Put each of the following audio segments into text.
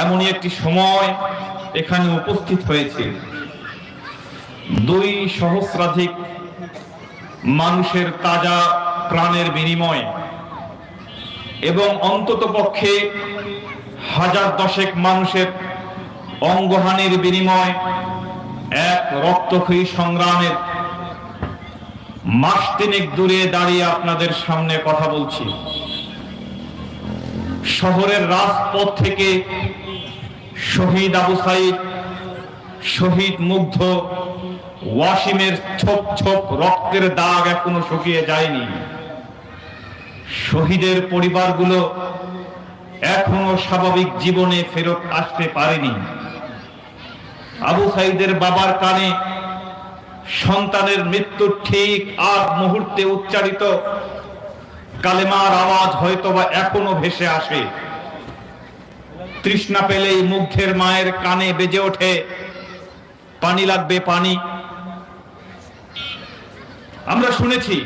এমনই একটি সময় এখানে উপস্থিত হয়েছে। 2 সহস্রাধিক মানুষের তাজা প্রাণের বিনিময়ে এবং অন্ততপক্ষে 1010 মানুষের অঙ্গহানির বিনিময়ে এক রক্তক্ষয়ী সংগ্রামের মাস 3 দূরে দাঁড়িয়ে আপনাদের সামনে কথা বলছি। শহরের রাজপথ থেকে শহীদ আবু সাইদ, শহীদ মুগ্ধ, ওয়াসিমের ছোপ ছোপ রক্তের দাগ এখনো শুকিয়ে যায়নি। শহীদের পরিবারগুলো এখনো স্বাভাবিক জীবনে ফেরত আসতে পারেনি। আবু সাইদের বাবার কানে সন্তানের মৃত্যুর ঠিক আগ মুহূর্তে উচ্চারিত কালেমার আওয়াজ হয়তোবা এখনো ভেসে আসে। তৃষ্ণা পেলেই মুগ্ধের মায়ের কানে বেজে ওঠে, পানি লাগবে পানি। আমরা শুনেছি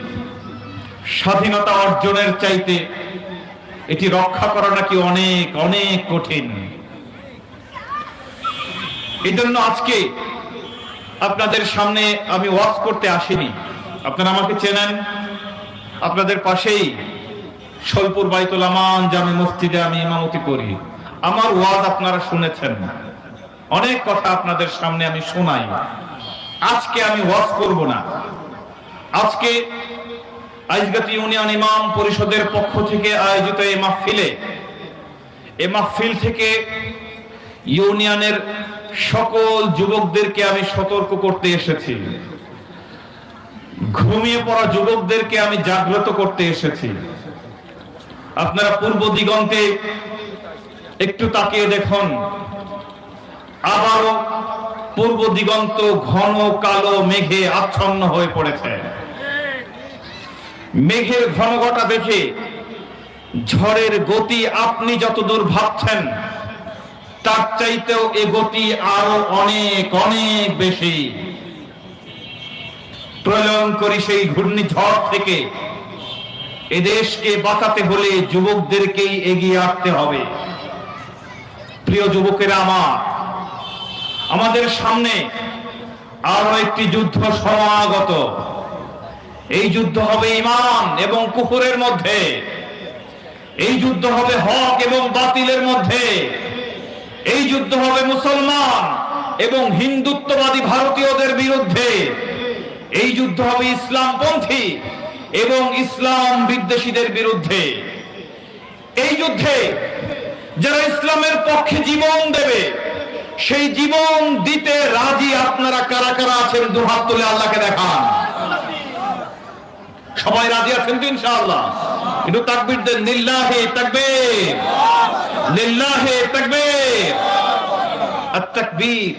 স্বাধীনতা অর্জনের চাইতে এটি রক্ষা করা নাকি অনেক অনেক কঠিন। এজন্য আজকে আপনাদের সামনে আমি ওয়াজ করতে আসিনি। আপনারা আমাকে চেনেন, আপনাদের পাশেই শৈলপুর বাইতুল আমান জামে মসজিদে আমি ইমামতি করি। আমার ওয়াজ আপনারা শুনেছেন, অনেক কথা আপনাদের সামনে আমি শোনাই। আজকে আমি ওয়াজ করব না। আজকে আইজগাতি ইউনিয়ন ইমাম পরিষদের পক্ষ থেকে আয়োজিত এই মাহফিল থেকে ইউনিয়নের সকল যুবকদেরকে আমি সতর্ক করতে এসেছি। ঘুমিয়ে পড়া যুবকদেরকে আমি জাগ্রত করতে এসেছি। আপনারা পূর্ব দিগন্তে একটু তাকিয়ে দেখুন, আবারও পূর্ব দিগন্ত ঘন কালো মেঘে আচ্ছন্ন হয়ে পড়েছে। মেঘের ঘনঘটা দেখে ঝড়ের গতি আপনি যতদূর ভাবছেন তার চাইতেও এ গতি আরো অনেক অনেক বেশি। প্রলয়ঙ্করী সেই ঘূর্ণিঝড় থেকে এদেশকে বাঁচাতে হলে যুবকদেরকেই এগিয়ে আসতে হবে। প্রিয় যুবকেরা, আমাদের সামনে আরো একটি যুদ্ধ সমাগত। এই যুদ্ধ হবে ঈমান এবং কুফরের মধ্যে, এই যুদ্ধ হবে হক এবং বাতিলের মধ্যে, এই যুদ্ধ হবে মুসলমান এবং হিন্দুত্ববাদী ভারতীয়দের বিরুদ্ধে, এই যুদ্ধ হবে ইসলামপন্থী এবং ইসলাম বিদ্বেষীদের বিরুদ্ধে। এই যুদ্ধে যারা ইসলামের পক্ষে জীবন দেবে, সেই জীবন দিতে রাজি আপনারা কারা কারা আছেন? দুহাত তুলে আল্লাহকে দেখান। সবাই রাজি আছেন তো ইনশাআল্লাহ? একটু তাকবীর দেন। লিল্লাহি তাকবীর, লিল্লাহি তাকবীর। আত-তাকবীর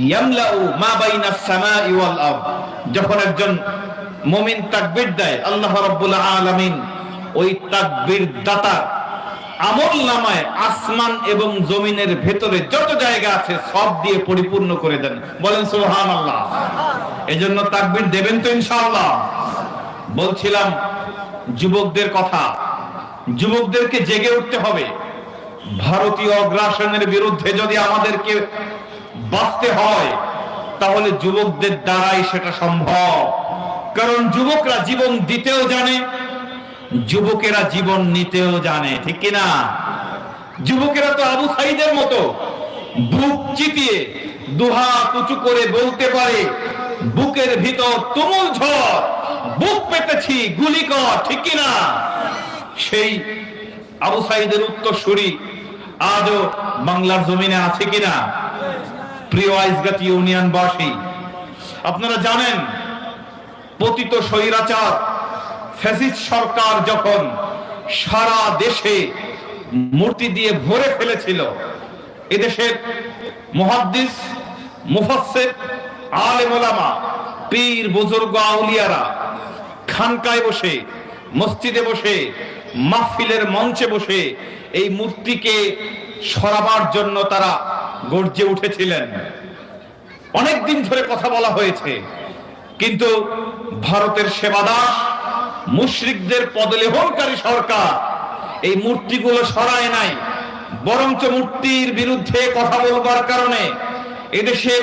ইয়ামলাউ মা বাইনাস সামাই ওয়াল আরদ। যখন একজন মুমিন তাকবীর দেয়, আল্লাহ রাব্বুল আলামিন ওই তাকবীর দাতা আমলনামায় আসমান এবং জমিনের ভেতরে যত জায়গা আছে সব দিয়ে পরিপূর্ণ করে দেন। বলেন সুবহানাল্লাহ। এজন্য তাকবীর দেবেন তো ইনশাআল্লাহ? বলছিলাম যুবকদের কথা। যুবকদেরকে জেগে উঠতে হবে। ভারতীয় অগ্রাসনের বিরুদ্ধে যদি আমাদেরকে বাঁচতে হয় তাহলে যুবকদের দ্বারাই সেটা সম্ভব। কারণ যুবকরা জীবন দিতেও জানে, যুবকেরা জীবন নিতেও জানে, ঠিক কিনা? যুবকেরা তো আবু সাইদের মতো বুক চিতিয়ে দুহাত উঁচু করে বলতে পারে, বুকের ভিতর তুমুল ঝড়, বুক পেতেছি, গুলি কর, ঠিক কিনা? সেই আবু সাইদের উত্তরসূরি আজও বাংলার জমিনে আছে কিনা? প্রিয় আইজগাতি ইউনিয়নবাসী, আপনারা জানেন পতিত স্বৈরাচার ফ্যাসিস্ট সরকার যখন সারা দেশে মূর্তি দিয়ে ভরে ফেলেছিল, এদেশের মুহাদ্দিস, মুফাসসির, আলেম ওলামা, পীর বুজুর্গ আউলিয়ারা খানকায় বসে, মসজিদে বসে, মাহফিলের মঞ্চে বসে এই মূর্তিকে সরাবার জন্য তারা গর্জে উঠেছিলেন। অনেক দিন ধরে কথা বলা হয়েছে, কিন্তু ভারতের সেবাদাস মুশরিকদের পদলেহনকারী সরকার এই মূর্তিগুলো সরায় নাই। বরঞ্চ মূর্তির বিরুদ্ধে কথা বলবার কারণে এদেশের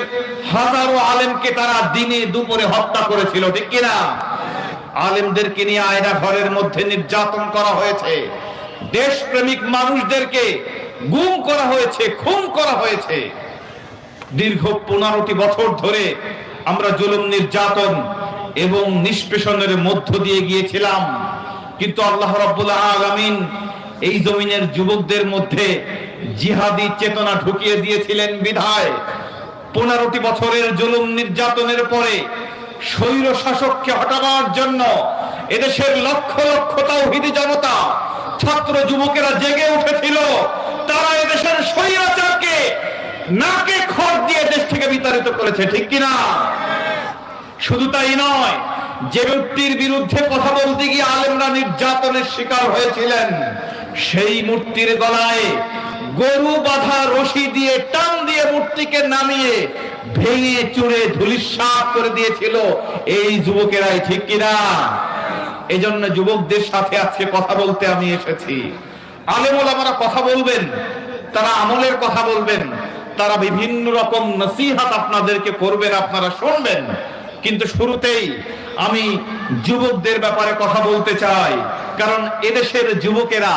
হাজারো আলেমকে তারা দিনে দুপুরে হত্যা করেছিল, ঠিক কিনা? আলেমদেরকে নিয়ে আয়না ঘরের মধ্যে নির্যাতন করা হয়েছে, দেশপ্রেমিক মানুষদেরকে গুম করা হয়েছে, খুন করা হয়েছে। দীর্ঘ 15টি বছর ধরে আমরা জুলুম, নির্যাতন এবং নিষ্পেষণের মধ্য দিয়ে গিয়েছিলাম, কিন্তু আল্লাহ রাব্বুল আলামিন এই জমিনের যুবকদের মধ্যে জিহাদি চেতনা ঢুকিয়ে দিয়েছিলেন বিধায় 15টি বছরের জুলুম নির্যাতনের পরে স্বৈর শাসককে হটানোর জন্য এদেশের লক্ষ লক্ষ তাওহীদি জনতা, ছাত্র যুবকেরা জেগে উঠেছিল। তারা এদেশের স্বৈরাচারকে নাকে খড় দিয়ে দেশ থেকে বিতাড়িত করেছে, ঠিক কিনা? শুধু তাই নয়, যে মূর্তির বিরুদ্ধে কথা বলতে গিয়ে আলেমরা নির্যাতনের শিকার হয়েছিলেন, সেই মূর্তির গলায় গরু বাঁধা রশি দিয়ে টান দিয়ে মূর্তিকে নামিয়ে ভেঙে চুরে ধূলিসাৎ করে দিয়েছিল এই যুবকেরাই, ঠিক কিনা? এই জন্য যুবকদের সাথে আজকে কথা বলতে আমি এসেছি। আলেম ওলামারা কথা বলবেন, তারা আমলের কথা বলবেন, তারা বিভিন্ন রকম নসিহত আপনাদেরকে করবেন, আপনারা শুনবেন। কিন্তু শুরুতেই আমি যুবকদের ব্যাপারে কথা বলতে চাই, কারণ এদেশের যুবকেরা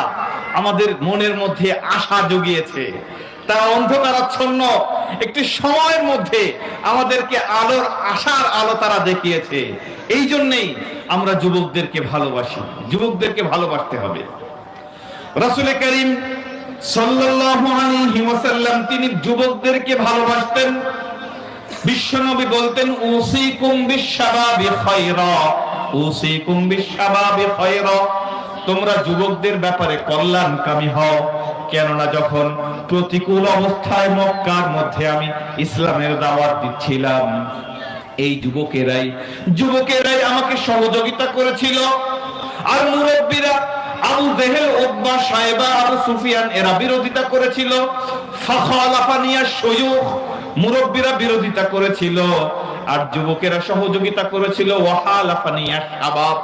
আমাদের মনের মধ্যে আশা জুগিয়েছে। তারা অন্ধকারাচ্ছন্ন একটি সময়ের মধ্যে আমাদেরকে আলোর আশার আলো তারা দেখিয়েছে। এই জন্যই আমরা যুবকদেরকে ভালোবাসি, যুবকদেরকে ভালোবাসতে হবে। রাসূল করিম সাল্লাল্লাহু আলাইহি ওয়াসাল্লাম তিনি যুবকদেরকে ভালোবাসতেন। বিশ্বনবী বলতেন, উসিকুম বিশ-শাবাবি খায়রা, উসিকুম বিশ-শাবাবি খায়রা, তোমরা যুবকদের ব্যাপারে কল্যাণকামী হও। কেননা যখন প্রতিকূল অবস্থায় মক্কার মধ্যে আমি ইসলামের দাওয়াত দিচ্ছিলাম, এই যুবকেরাই আমাকে সহযোগিতা করেছিল। আর মুরব্বীরা আবু জেহেল, উতবা, সাইবা, আবু সুফিয়ান এরা বিরোধিতা করেছিল। ফাখালাফানিয়া শুয়ুখ, মুরব্বীরা বিরোধিতা করেছিল আর যুবকেরা সহযোগিতা করেছিল। ওয়াহালাফানিয়া শাবাব,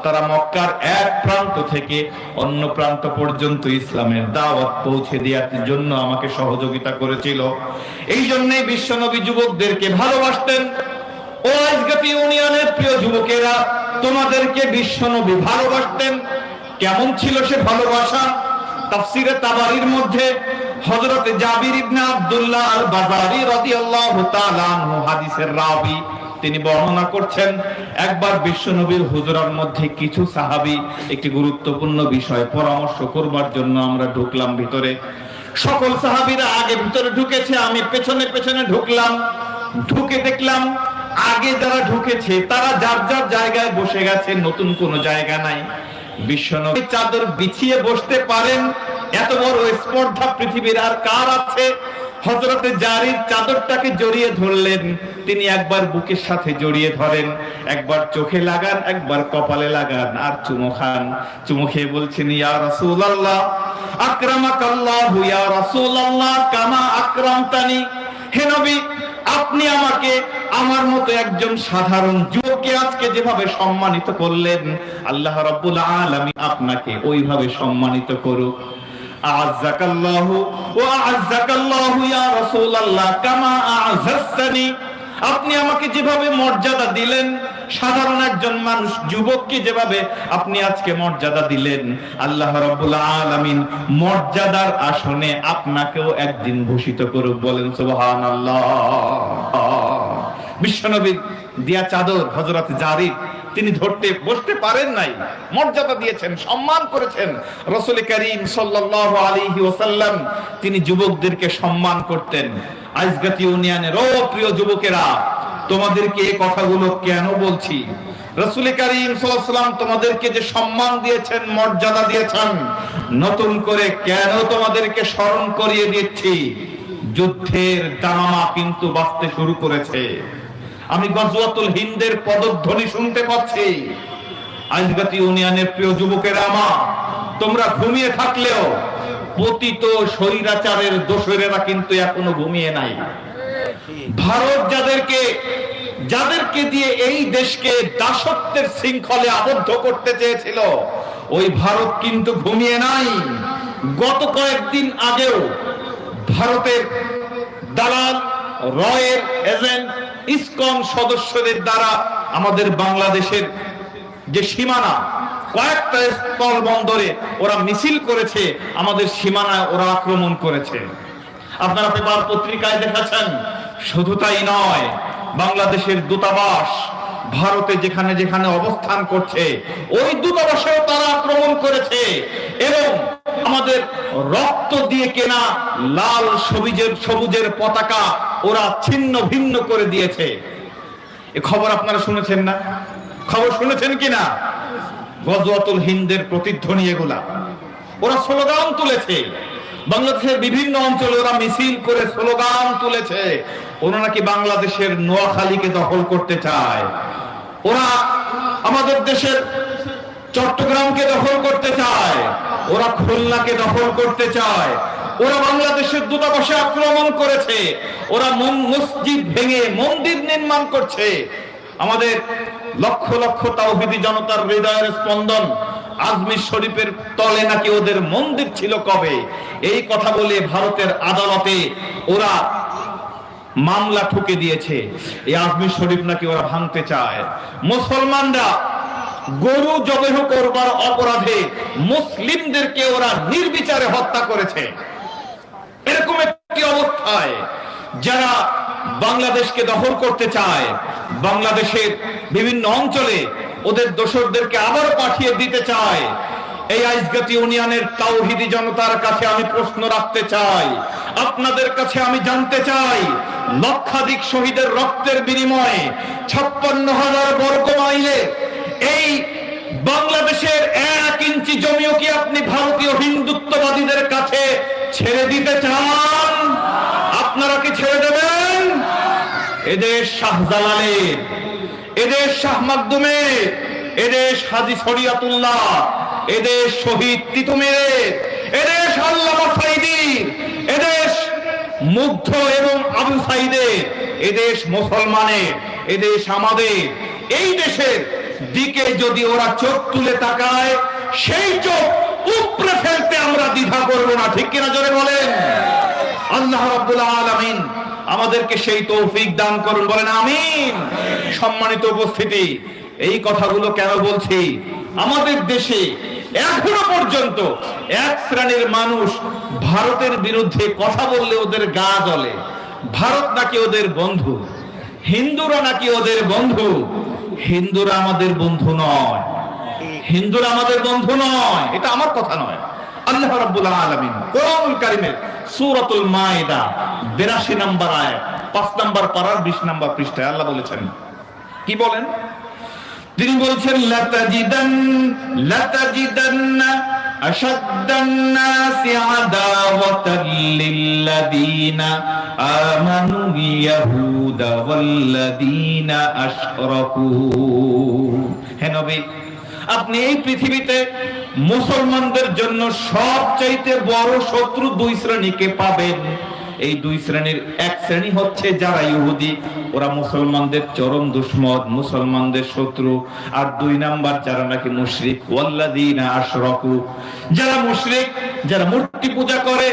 তারা মক্কার এক প্রান্ত থেকে অন্য প্রান্ত পর্যন্ত ইসলামের দাওয়াত পৌঁছে দেওয়ার জন্য আমাকে সহযোগিতা করেছিল। এই জন্যই বিশ্বনবী যুবকদেরকে ভালোবাসতেন। ও আজগাতি ইউনিয়নের প্রিয় যুবকেরা, তোমাদেরকে বিশ্বনবী ভালোবাসতেন। কেমন ছিল সে ভালোবাসা? তাফসিরে তাবারির মধ্যে হযরত জাবির ইবনে আব্দুল্লাহ আল বাজারি রাদিয়াল্লাহু তাআলা আনহু হাদিসের রাবী, তিনি বর্ণনা করছেন, একবার বিশ্বনবীর হুজরার মধ্যে কিছু সাহাবী একটি গুরুত্বপূর্ণ বিষয় পরামর্শ করবার জন্য আমরা ঢুকলাম ভিতরে। সকল সাহাবীরা আগে ভিতরে ঢুকেছে, আমি পেছনে পেছনে ঢুকলাম। ঢুকে দেখলাম আগে যারা ঢুকেছে তারা যার যার জায়গায় বসে গেছে, নতুন কোনো জায়গা নাই। বিশ্বনবী চাদর বিছিয়ে বসতে পারেন, এত বড় স্পর্ধা পৃথিবীর আর কার আছে? হযরতে জারির চাদরটাকে জড়িয়ে ধরলেন। তিনি একবার বুকের সাথে জড়িয়ে ধরেন, একবার চোখে লাগান, একবার কপালে লাগান আর চুমু খান। চুমু খেয়ে বলছেন, ইয়া রাসূলুল্লাহ আকরামাকাল্লাহু ইয়া রাসূলুল্লাহ কামা আকরামতানি, হে নবী আপনি আমাকে আমার মতো একজন সাধারণ যুবককে আজকে যেভাবে সম্মানিত করলেন, আল্লাহ রাব্বুল আলামিন আপনাকে ওইভাবে সম্মানিত করুক। আ'আজ্জাকাল্লাহু ওয়া আ'আজ্জাকাল্লাহু ইয়া রাসূলুল্লাহ কামা আ'আযাসতানি, আপনি আমাকে যেভাবে মর্যাদা দিলেন, সাধারণ একজন মানুষ যুবককে যেভাবে আপনি আজকে মর্যাদা দিলেন, আল্লাহ রাব্বুল আলামিন মর্যাদার আসনে আপনাকেও একদিন ভূষিত করুক। বলেন সুবহানাল্লাহ। বিশ্বনবীর দিয়া চাদর হযরত জারির তিনি ধরতে বসতে পারেন নাই, মর্যাদা দিয়েছেন, সম্মান করেছেন। রাসূল করিম সাল্লাল্লাহু আলাইহি ওয়াসাল্লাম তিনি যুবকদেরকে সম্মান করতেন। আজগাতি ইউনিয়নের ও প্রিয় যুবকেরা, তোমাদেরকে এই কথাগুলো কেন বলছি? রাসূল করিম সাল্লাল্লাহু আলাইহি ওয়াসাল্লাম তোমাদেরকে যে সম্মান দিয়েছেন, মর্যাদা দিয়েছেন, নতুন করে কেন তোমাদেরকে স্মরণ করিয়ে দিচ্ছি? যুদ্ধের দামামা কিন্তু বাজতে শুরু করেছে। আমি গজওয়াতুল হিন্দের পদধ্বনি শুনতে পাচ্ছি। আজগাতি ইউনিয়নের প্রিয় যুবকেরা আমার, তোমরা ঘুমিয়ে থাকলেও পতিত স্বৈরাচারের দোসরেরা কিন্তু এখনো ঘুমিয়ে নাই। ভারত যাদেরকে দিয়ে এই দেশকে দাসত্বের শৃঙ্খলে আবদ্ধ করতে চেয়েছিল, ওই ভারত কিন্তু ঘুমিয়ে নাই। গত কয়েকদিন আগেও ভারতের দালাল, রয়ের এজেন্ট, ইসকন সদস্যদের দ্বারা আমাদের বাংলাদেশের যে সীমানা, কয়েকটা স্থল বন্দরে ওরা মিছিল করেছে, আমাদের সীমানায় ওরা আক্রমণ করেছে। আপনারা পেপার পত্রিকায় দেখাচ্ছেন। শুধু তাই নয়, বাংলাদেশের দূতাবাস ভারতে যেখানে যেখানে অবস্থান করছে ওই দূতাবাসেও তারা আক্রমণ করেছে এবং আমাদের রক্ত দিয়ে কেনা লাল সবুজের পতাকা ওরা ছিন্ন ভিন্ন করে দিয়েছে। এ খবর আপনারা শুনেছেন না? খবর শুনেছেন কিনা? গজওয়াতুল হিন্দের প্রতিধ্বনি এগুলা। ওরা স্লোগান তুলেছে, বাংলাদেশের বিভিন্ন অঞ্চলে ওরা মিছিল করে স্লোগান তুলেছে। ওরা নাকি বাংলাদেশের নোয়াখালীকে দখল করতে চায়, ওরা আমাদের দেশের চট্টগ্রামকে দখল করতে চায়, ওরা খুলনাকে দখল করতে চায়, ওরা বাংলাদেশের দূতাবাসে আক্রমণ করেছে, ওরা মসজিদ ভেঙে মন্দির নির্মাণ করছে। আমাদের লক্ষ লক্ষ তাওহীদি জনতার হৃদয়ের স্পন্দন আজমির শরীফের তলে নাকি ওদের মন্দির ছিল কবে, এই কথা বলে ভারতের আদালতে ওরা মামলা ঠুকে দিয়েছে। এই আজমির শরীফ নাকি ওরা ভাঙতে চায়। মুসলমানরা গরু জবেহ করবার অপরাধে মুসলিমদেরকে ওরা নির্বিচারে হত্যা করেছে। এরকম একটি অবস্থায় যারা বাংলাদেশকে দখল করতে চায়, বাংলাদেশের বিভিন্ন অঞ্চলে ওদের দোসরদেরকে আবার পাঠিয়ে দিতে চায়, এই আইজগাতি ইউনিয়নের তাওহীদি জনতার কাছে আমি প্রশ্ন রাখতে চাই, আপনাদের কাছে আমি জানতে চাই, লক্ষাধিক শহীদের রক্তের বিনিময়ে 56,000 বর্গ মাইলে এই বাংলাদেশের 1 ইঞ্চি জমিও কি আপনি ভারতীয় হিন্দুত্ববাদীদের কাছে ছেড়ে দিতে চান? আপনারা কি ছেড়ে দেবেন? এদেশ শাহজালালের, এদেশ শাহ মাকদুমের, এদেশ হাজী শরিয়াতুল্লাহ, এদেশ শহীদ তিতুমীরের, এদেশ আল্লামা সাঈদীর, এদেশ মুগ্ধ এবং আবু সাঈদের, এদেশ মুসলমানের, এদেশ আমাদের। এই দেশের দিকে যদি ওরা চোখ তুলে তাকায়, সেই চোখ উপড়ে ফেলতে আমরা দ্বিধা করব না। ঠিক কিনা জোরে বলেন? আল্লাহ রাব্বুল আলামিন আমাদেরকে সেই তৌফিক দান করুন, বলেন আমিন। সম্মানিত উপস্থিতি, এই কথাগুলো কেন বলছি? আমাদের দেশে এখনো পর্যন্ত এক শ্রেণীর মানুষ ভারতের বিরুদ্ধে কথা বললে ওদের গা জ্বলে। ভারত নাকি ওদের বন্ধু, হিন্দুরা নাকি ওদের বন্ধু। হিন্দুরা আমাদের বন্ধু নয়, হিন্দুরা আমাদের বন্ধু নয়। এটা আমার কথা নয়, আল্লাহ রাব্বুল আলামিন কোরআনুল কারীমের সূরাতুল মায়েদা 82 নম্বর আয়াত 5 নম্বর পারার 20 নম্বর পৃষ্ঠায় আল্লাহ বলেছেন, কি বলেন? তিনি বলছেন লাতাজিদান্না আশাদ্দান নাসি আদাওয়াতাল লিল্লাযীনা আমানুল ইয়াহুদা ওয়াল্লাযীনা আশরাকু। হে নবী, আপনি এই পৃথিবীতে মুসলমানদের জন্য সবচাইতে বড় শত্রু 2 শ্রেণীকে পাবেন। এই 2 শ্রেণীর এক শ্রেণী হচ্ছে যারা ইহুদি, ওরা মুসলমানদের চরম দুশমন, মুসলমানদের শত্রু। আর 2 নাম্বার যারা নাকি মুশরিক, ওয়াল্লাযীনা আশরাকু, যারা মুশরিক, যারা মূর্তি পূজা করে,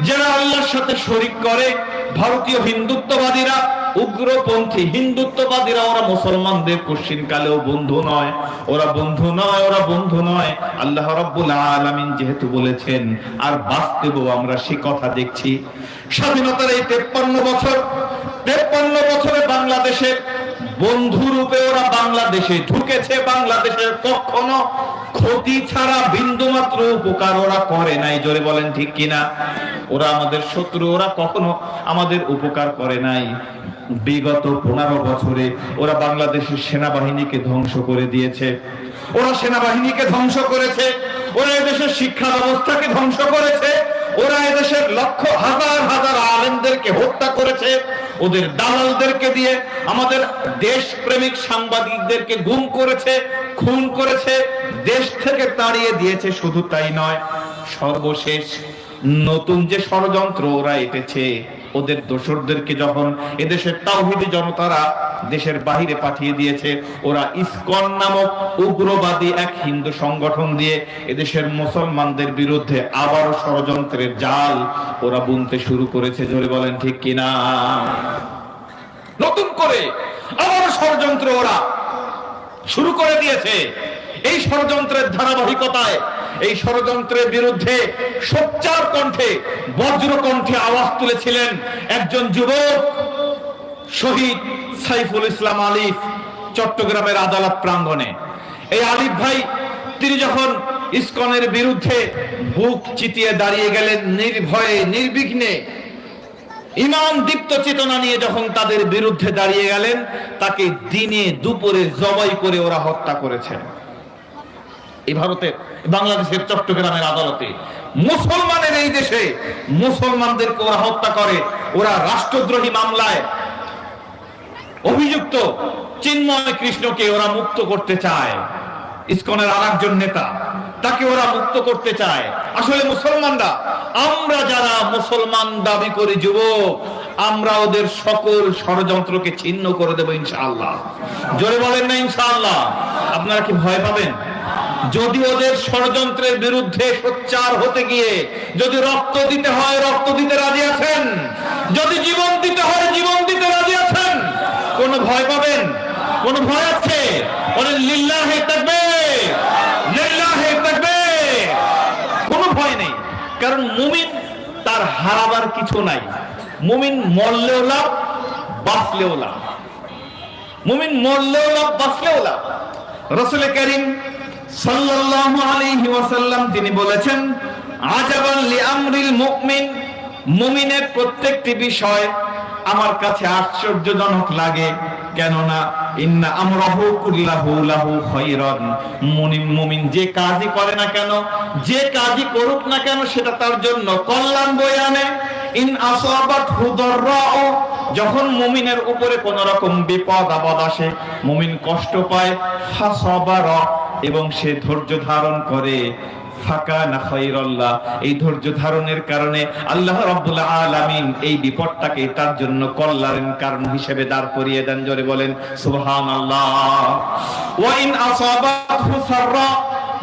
যারা আল্লাহর সাথে শরীক করে। ভারতীয় হিন্দুত্ববাদীরা, উগ্রপন্থী হিন্দুত্ববাদীরা, ওরা মুসলমানদের কোশ্চিন কালেও বন্ধু নয়, ওরা বন্ধু নয়, ওরা বন্ধু নয়। আল্লাহ রাব্বুল আলামিন যেহেতু বলেছেন, আর বাস্তবেও আমরা সে কথা দেখছি। স্বাধীনতার এই 53 বছরে বাংলাদেশের বন্ধু রূপে ওরা বাংলাদেশে ঢুকেছে। বাংলাদেশের কখনো ক্ষতি ছাড়া বিন্দুমাত্র উপকার ওরা করে নাই। জোরে বলেন ঠিক কিনা? ওরা আমাদের শত্রু, ওরা কখনো আমাদের উপকার করে নাই। বিগত 15 বছরে ওরা বাংলাদেশের সেনাবাহিনীকে ধ্বংস করে দিয়েছে, ওরা সেনাবাহিনীকে ধ্বংস করেছে, ওরা এদেশের শিক্ষা ব্যবস্থাকে ধ্বংস করেছে, ওরা এদেশের লক্ষ হাজার হাজার আলেমদেরকে হত্যা করেছে, ওদের দালালদেরকে দিয়ে আমাদের দেশপ্রেমিক সাংবাদিকদেরকে গুম করেছে, খুন করেছে, দেশ থেকে তাড়িয়ে দিয়েছে। শুধু তাই নয়, সর্বশেষ নতুন যে ষড়যন্ত্র ওরা এঁটেছে, ওদের দোসরদেরকে যখন এদেশের তাওহীদি জনতারা দেশের বাহিরে পাঠিয়ে দিয়েছে, ওরা ইসকন নামক উগ্রবাদী এক হিন্দু সংগঠন দিয়ে এদেশের মুসলমানদের বিরুদ্ধে আবারও ষড়যন্ত্রের জাল ওরা বুনতে শুরু করেছে। জোরে বলেন ঠিক কিনা? নতুন করে আবারও ষড়যন্ত্র ওরা শুরু করে দিয়েছে। এই ষড়যন্ত্রের ধারাবাহিকতায় এই ষড়যন্ত্রের বিরুদ্ধে সোচ্চার কণ্ঠে, বজ্র কণ্ঠে আওয়াজ তুলেছিলেন একজন যুবক, শহীদ সাইফুল ইসলাম আলিফ, চট্টগ্রামের আদালত প্রাঙ্গণে। এই আলিফ ভাই তিনি যখন ইসকনের বিরুদ্ধে বুক চিতিয়ে দাঁড়িয়ে গেলেন, নির্ভয়ে নির্বিঘ্নে ইমান দীপ্ত চেতনা নিয়ে যখন তাদের বিরুদ্ধে দাঁড়িয়ে গেলেন, তাকে দিনে দুপুরে জবাই করে ওরা হত্যা করেছে। এই ভারতের বাংলাদেশের চট্টগ্রামের আদালতে মুসলমানের এই দেশে মুসলমানদেরকে ওরা হত্যা করে। ওরা রাষ্ট্রদ্রোহী মামলায় অভিযুক্ত চিন্ময় কৃষ্ণকে ওরা মুক্ত করতে চায়। ইসকনের আরেকজন নেতা, তাকে ওরা মুক্ত করতে চায়। আসলে মুসলমানরা, আমরা যারা মুসলমান দাবি করি যুবক, আমরা ওদের সকল ষড়যন্ত্রকে ছিন্ন করে দেব ইনশাআল্লাহ। জোরে বলেন না ইনশাআল্লাহ? আপনারা কি ভয় পাবেন? যদি ওদের ষড়যন্ত্রের বিরুদ্ধে সোচ্চার হতে গিয়ে যদি রক্ত দিতে হয় রক্ত দিতে রাজি আছেন? যদি জীবন দিতে হয় জীবন দিতে রাজি আছেন? কোন ভয় পাবেন? কোন ভয় আছে? বলেন লিল্লাহি তাকবীর, লিল্লাহি তাকবীর। কোনো ভয় নেই, কারণ মুমিন তার হারাবার কিছু নাই। মুমিন মরলেও লাভ, বাঁচলেও লাভ। মুমিন মরলেও লাভ, বাঁচলেও লাভ। রাসূল কারীম সাল্লাল্লাহু আলাইহি ওয়াসাল্লাম তিনি বলেছেন, আজাবান লিআমরিল মুমিন, মুমিনের প্রত্যেকটি বিষয় আমার কাছে আশ্চর্যজনক লাগে। কেননা ইন্না আমরাহু কুল্লাহু লাহু খায়রান, মুমিন যে কাজই করে না কেন, যে কাজই করুক না কেন, সেটা তার জন্য কল্যাণ বয়ে আনে। ইন আসাবাতহু দাররাউ, যখন মুমিনের উপরে কোন রকম বিপদ আপদ আসে, মুমিন কষ্ট পায়, ফাসাবারা, এবং সে ধৈর্য ধারণ করে, ফাকানা খায়রাল্লাহ, এই ধৈর্য ধারণের কারণে আল্লাহ রাব্বুল আলামিন এই বিপদটাকে তার জন্য কল্যাণের কারণ হিসেবে দাঁড় করিয়ে দেন। জোরে বলেন সুবহানাল্লাহ। ওয়া ইন আসাবাতহু সাররা,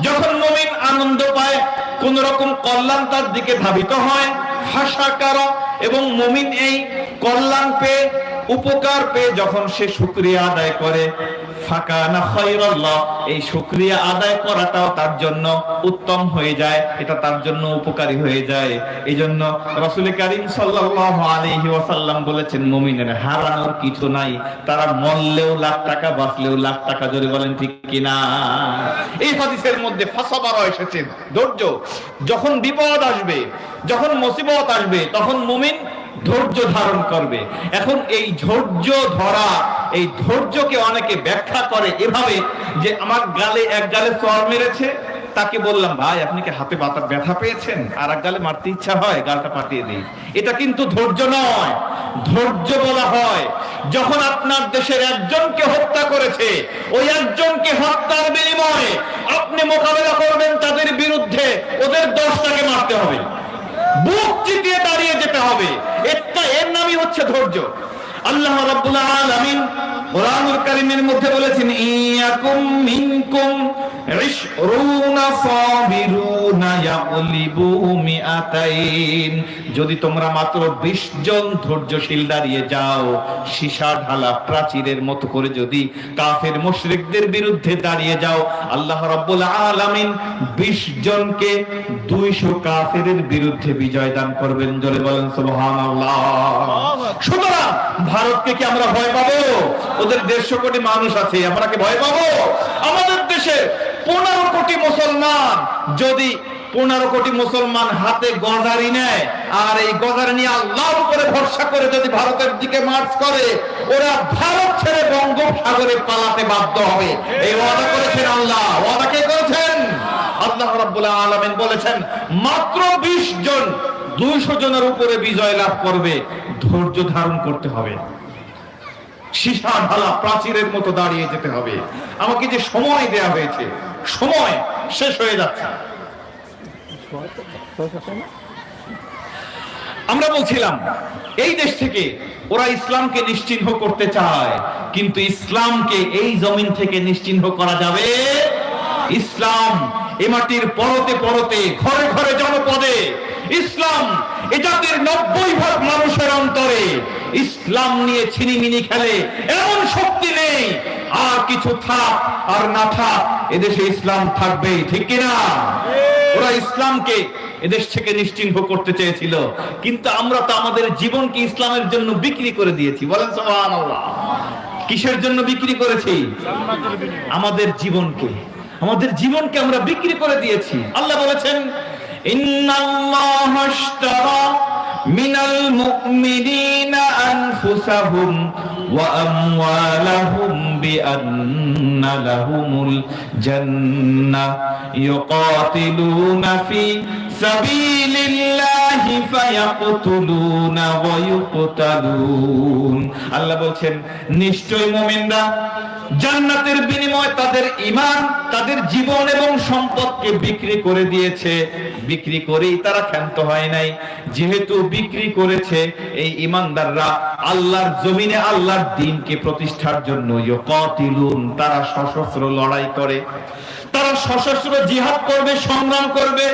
যখন মুমিন আনন্দ পায়, কোন রকম কল্যাণ তার দিকে ধাবিত হয়, ফাশাকারা, এবং মুমিন এই কল্যাণ পেয়ে, উপকার পেয়ে যখন সে শুকরিয়া আদায় করে, ফাকানা খায়রাল্লাহ, এই শুকরিয়া আদায় করাটাও তার জন্য উত্তম হয়ে যায়, এটা তার জন্য উপকারী হয়ে যায়। এইজন্য রাসূল কারীম সাল্লাল্লাহু আলাইহি ওয়াসাল্লাম বলেছেন, মুমিনের হারানোর কিছু নাই, তারা মরলেও লাখ টাকা, বাঁচলেও লাখ টাকা। জোরে বলেন ঠিক কিনা? এই হাদিসের মধ্যে ফাসাবারা এসেছে, ধৈর্য। যখন বিপদ আসবে, যখন মুসিবত আসবে, তখন মুমিন ধৈর্য ধারণ করবে। এখন এই ধৈর্য ধরা, এই ধৈর্যকে অনেকে ব্যাখ্যা করে এভাবে যে আমার গালে এক গালে চড় মেরেছে, তাকে বললাম ভাই আপনি কি হাতে ব্যথা পেয়েছেন, আর এক গালে মারতে ইচ্ছা হয়, গালটা পাঠিয়ে দিই। এটা কিন্তু ধৈর্য নয়। ধৈর্য বলা হয় যখন আপনার দেশের একজনকে হত্যা করেছে, ওই একজনকে হত্যার বিনিময়ে আপনি মোকাবেলা করবেন তাদের বিরুদ্ধে, ওদের 10টাকে মারতে হবে, বুক চিতিয়ে দাঁড়িয়ে যেতে হবে। এর নামই হচ্ছে ধৈর্য। আল্লাহ রাব্বুল আলামিন কোরআনুল কারীমের মধ্যে বলেছেন, ইয়াকুম মিনকুম 20 সাবিরুনা ইয়াগলিবু মিআতাইন, যদি তোমরা মাত্র 20 জন ধৈর্যশীল দাঁড়িয়ে যাও, সীসা ঢালা প্রাচীরের মতো করে যদি কাফের মুশরিকদের বিরুদ্ধে দাঁড়িয়ে যাও, আল্লাহ রাব্বুল আলামিন 20 জনকে 200 কাফেরের বিরুদ্ধে বিজয় দান করবেন। জোরে বলেন সুবহানাল্লাহ। সুতরাং ভারতকে কি আমরা ভয় পাবো? ওদের 150 কোটি মানুষ আছে, আমরা কি ভয় পাবো? আমাদের দেশে 15 কোটি মুসলমান, যদি 15 কোটি মুসলমান হাতে গজারি নেয়, আর এই গজারি নিয়ে আল্লাহর উপরে ভরসা করে যদি ভারতের দিকে মার্চ করে, ওরা ভারত ছেড়ে বঙ্গোপসাগরে পালাতে বাধ্য হবে। এই ওয়াদা করেছেন আল্লাহ। ওয়াদা কে করেছেন? আল্লাহ রাব্বুল আলামিন বলেছেন মাত্র 20 জন 200 জনের উপরে বিজয় লাভ করবে। ধৈর্য ধারণ করতে হবে, সীসা ঢালা প্রাচীরের মতো দাঁড়িয়ে যেতে হবে। আমাকে যে সময় দেয়া হয়েছে, সময় শেষ হয়ে যাচ্ছে। আমরা বলছিলাম এই দেশ থেকে ওরা ইসলামকে নিশ্চিহ্ন করতে চায়, কিন্তু ইসলামকে এই জমিন থেকে নিশ্চিহ্ন করা যাবে। ইসলাম এ মাটির পরতে পরতে, ঘরে ঘরে, জনপদে ইসলাম এ জাতির 90% মানুষের অন্তরে ইসলাম নিয়ে ছিনিমিনি খেলে এমন শক্তি নেই। আর কিছু থাক আর না থাক, এদেশে ইসলাম থাকবে, ঠিক কিনা? ওরা ইসলামকে এদেশ থেকে নিশ্চিহ্ন করতে চেয়েছিল, কিন্তু আমরা তো আমাদের জীবনকে ইসলামের জন্য বিক্রি করে দিয়েছি। বলেন সুবহানাল্লাহ। কিসের জন্য বিক্রি করেছি? আমাদের জীবনকে, আমাদের জীবনকে আমরা বিক্রি করে দিয়েছি। আল্লাহ বলেছেন, ইন্নাল্লাহা আশতারা মিনাল মুমিনিনা আনফুসাহুম ওয়া আমওয়ালাহুম বিআন্না লাহুমুল জান্নাহ ইউকাতিলুনা ফি সাবিলিল্লাহি ফায়াকতুলুনা ওয়া ইউকতালুন। আল্লাহ বলেন, নিশ্চয় মুমিনরা জান্নাতের বিনিময়ে তাদের ঈমান, তাদের জীবন এবং সম্পদকে বিক্রি করে দিয়েছে। বিক্রি করেই তারা ক্ষান্ত হয় নাই। যেহেতু বিক্রি করেছে, এই ঈমানদাররা আল্লাহর জমিনে আল্লাহর দ্বীনকে প্রতিষ্ঠার জন্য ইয়াকাতিলুন, তারা সশস্ত্র লড়াই করে, তারা সশস্ত্র জিহাদ করবে, সংগ্রাম করবে।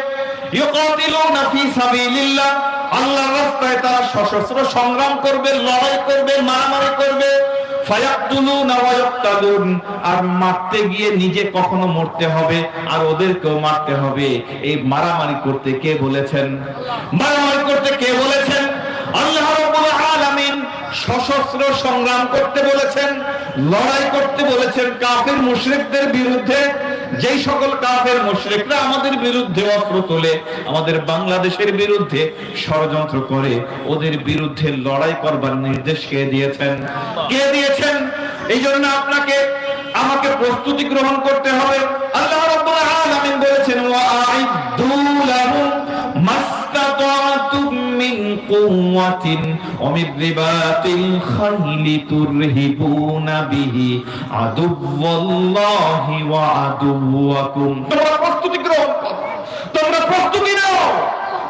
ইয়াকাতিলুনা ফি সাবিলিল্লাহ, আল্লাহর রাস্তায় তারা সশস্ত্র সংগ্রাম করবে, লড়াই করবে, মারামারি করবে। ফায়াকতুলুনা ওয়া ইয়াকতালুন, আর মারতে গিয়ে নিজে কখনো মরতে হবে আর ওদেরকেও মারতে হবে। এই মারামারি করতে কে বলেছেন? মারামারি করতে কে বলেছেন? আল্লাহ রাব্বুল আলামিন সশস্ত্র সংগ্রাম করতে বলেছেন, লড়াই করতে বলেছেন কাফের মুশরিকদের বিরুদ্ধে। যেই সকল কাফের মুশরিকরা আমাদের বিরুদ্ধে অস্ত্র তোলে, আমাদের বাংলাদেশের বিরুদ্ধে ষড়যন্ত্র করে, ওদের বিরুদ্ধে লড়াই করবার নির্দেশ কে দিয়েছেন? কে দিয়েছেন? এই জন্য আপনাকে আমাকে প্রস্তুতি গ্রহণ করতে হবে। আল্লাহ রাব্বুল আলামিন বলেছেন, ওয়া আইদ্দু লাহুম মাসতাতাতুম মিন কুওয়াতিন ওয়া মিন রিবাতিল খাইলি তুরহিবুনা বিহি আদুওয়াল্লাহি ওয়া আদুওয়াকুম। তোমরা প্রস্তুতি গ্রহণ করো, তোমরা প্রস্তুতি নাও।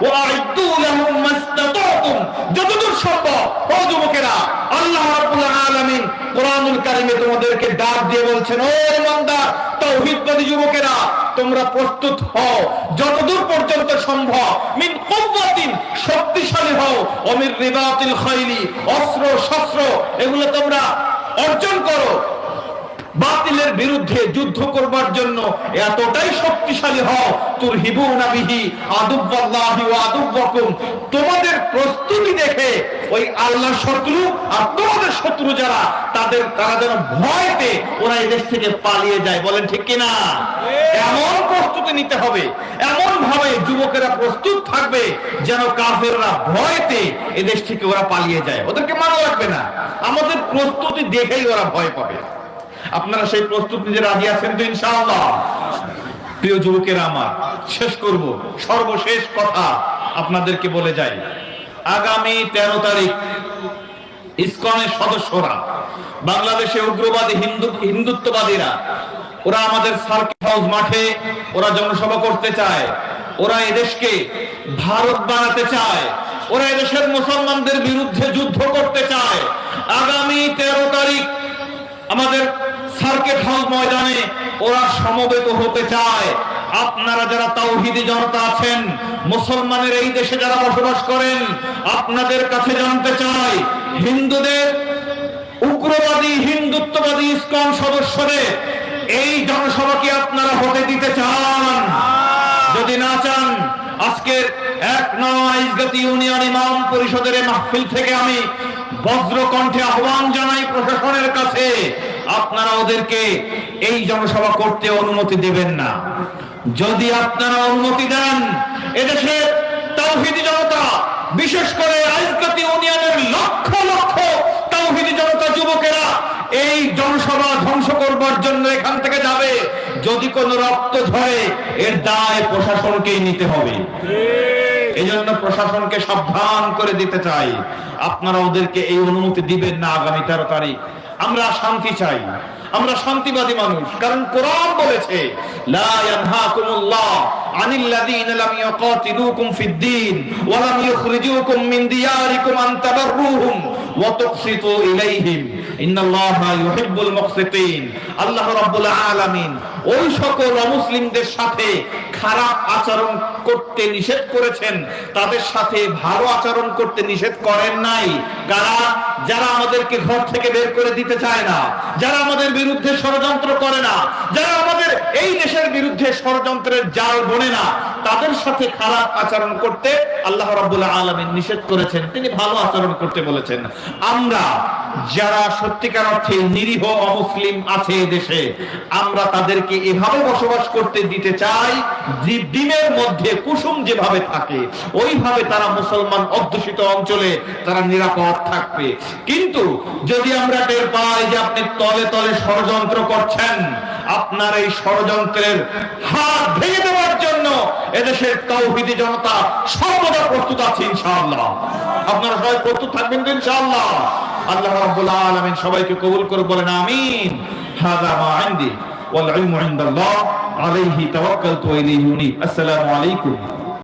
ওয়া আইদ্দু লাহুম মাসতাতাতুম, যতদূর সম্ভব। ও যুবকেরা, আল্লাহ রাব্বুল আলামিন কোরআনুল কারীমে তোমাদেরকে ডাক দিয়ে বলছেন, ও ইমানদার তাওহীদবাদী যুবকেরা, তোমরা প্রস্তুত হও যতদূর পর্যন্ত সম্ভব। মিন কুওয়াতিন, শক্তিশালী হও। ওয়া মিন রিবাতিল খাইলি, অস্ত্র শস্ত্র এগুলো তোমরা অর্জন করো। বাতিলের বিরুদ্ধে যুদ্ধ করবার জন্য এতটাই শক্তিশালী হও। তুরহিবুনা বিহি আদুওয়াল্লাহি ওয়া আদুওয়াকুম, তোমাদের প্রস্তুতি দেখে ওই আল্লাহর শত্রু আর তোমাদের শত্রু যারা, তারা যেন ভয়তে ওরা এই দেশ থেকে পালিয়ে যায়। বলেন ঠিক কিনা? এমন প্রস্তুতি নিতে হবে, এমন ভাবে যুবকেরা প্রস্তুত থাকবে যেন কাফেররা ভয়তে এই দেশ থেকে ওরা পালিয়ে যায়। ওদেরকে মানা লাগবে না, আমাদের প্রস্তুতি দেখেই ওরা ভয় পাবে। আপনারা সেই প্রস্তুতি নিতে রাজি আছেন তো ইনশাআল্লাহ? প্রিয় যুবকেরা আমার, শেষ করব, সর্বশেষ কথা আপনাদেরকে বলে যাই। আগামী 13 তারিখ ইসকনের সদস্যরা, বাংলাদেশে উগ্রবাদী হিন্দুত্ববাদীরা, ওরা আমাদের সার্কিট হাউস মাঠে ওরা জনসভা করতে চায়। ওরা এদেশকে ভারত বানাতে চায়, ওরা এদেশের মুসলমানদের বিরুদ্ধে যুদ্ধ করতে চায়। আগামী 13 তারিখ আমাদের সার্কিট হাউস ময়দানে ওরা সমবেত হতে চায়। আপনারা যারা তাওহীদি জনতা আছেন, মুসলমানের এই দেশে যারা বসবাস করেন, আপনাদের কাছে জানতে চাই, হিন্দুদের উগ্রবাদী হিন্দুত্ববাদী ইসকন সদস্যদের এই জনসভা কি আপনারা হতে দিতে চান? যদি না চান, আজকের 1 ইসগাতি ইউনিয়ন ইমাম পরিষদের মাহফিল থেকে আমি বজ্রকণ্ঠে আহ্বান জানাই প্রশাসনের কাছে, আপনারা ওদেরকে এই জনসভা করতে অনুমতি দেবেন না। যদি আপনারা অনুমতি দেন, এদেশের তাওহীদি জনতা, বিশেষ করে ইসগাতি ইউনিয়নের লক্ষ লক্ষ তাওহীদি জনতা যুবকেরা এই জনসভা ধ্বংস করবার জন্য এখান থেকে যাবে। যদি কোনো রক্ত ঝরে, এর দায় প্রশাসনকেই নিতে হবে। এই জন্য প্রশাসনকে সাবধান করে দিতে চাই, আপনারা ওদেরকে এই অনুমতি দিবেন না। আগামী 13 তারিখ আমরা শান্তি চাই, আমরা শান্তিবাদী মানুষ, কারণ কোরআন বলেছে, লা ইয়ানহাকুমুল্লাহ আনিল্লাযীনা লাম ইউকাতিলুকুম ফিদ-দীন ওয়া লাম ইউখরিজুকুম মিন দিয়ারিকুম আন তাবাররুহুম ওয়া তুকসিতু ইলাইহিম ইন্নাল্লাহা ইউহিব্বুল মুকসিতিন। আল্লাহ রাব্বুল আলামিন ওই সকল অমুসলিমদের সাথে খারাপ আচরণ করতে নিষেধ করেছেন, তাদের সাথে ভালো আচরণ করতে নিষেধ করেন নাই। কারা? যারা আমাদেরকে ঘর থেকে বের করে দিতে চায় না, যারা আমাদের বিরুদ্ধে ষড়যন্ত্র করে না, যারা আমাদের এই দেশের বিরুদ্ধে ষড়যন্ত্রের জাল বোনে না, তাদের সাথে খারাপ আচরণ করতে আল্লাহ রাব্বুল আলামিন নিষেধ করেছেন, তিনি ভালো আচরণ করতে বলেছেন। আমরা যারা সত্যিকার অর্থে নিরীহ অমুসলিম আছে দেশে, আমরা তাদেরকে এভাবে বসবাস করতে দিতে চাই, ডিমের মধ্যে কুসুম যেভাবে থাকে ওইভাবে তারা মুসলমান অধ্যুষিত অঞ্চলে তারা নিরাপদ থাকবে। কিন্তু যদি আমরা টের পাই যে আপনি তলে তলে ষড়যন্ত্র করছেন, আপনার এই ষড়যন্ত্রের হাত ভেঙে দেওয়ার জন্য এদেশের তাওহীদি জনতা সর্বদা প্রস্তুত আছে ইনশাআল্লাহ। আপনারা সবাই প্রস্তুত থাকবেন তো ইনশাআল্লাহ। আল্লাহ রাব্বুল আলামিন সবাইকে কবুল করে বলেন আমিন। হাযা মা ইনদি ওয়াল ইলমু ইনদাল্লাহ আলাইহি তাওয়াক্কালতু ওয়া ইলাইহি উনীব। আসসালামু আলাইকুম।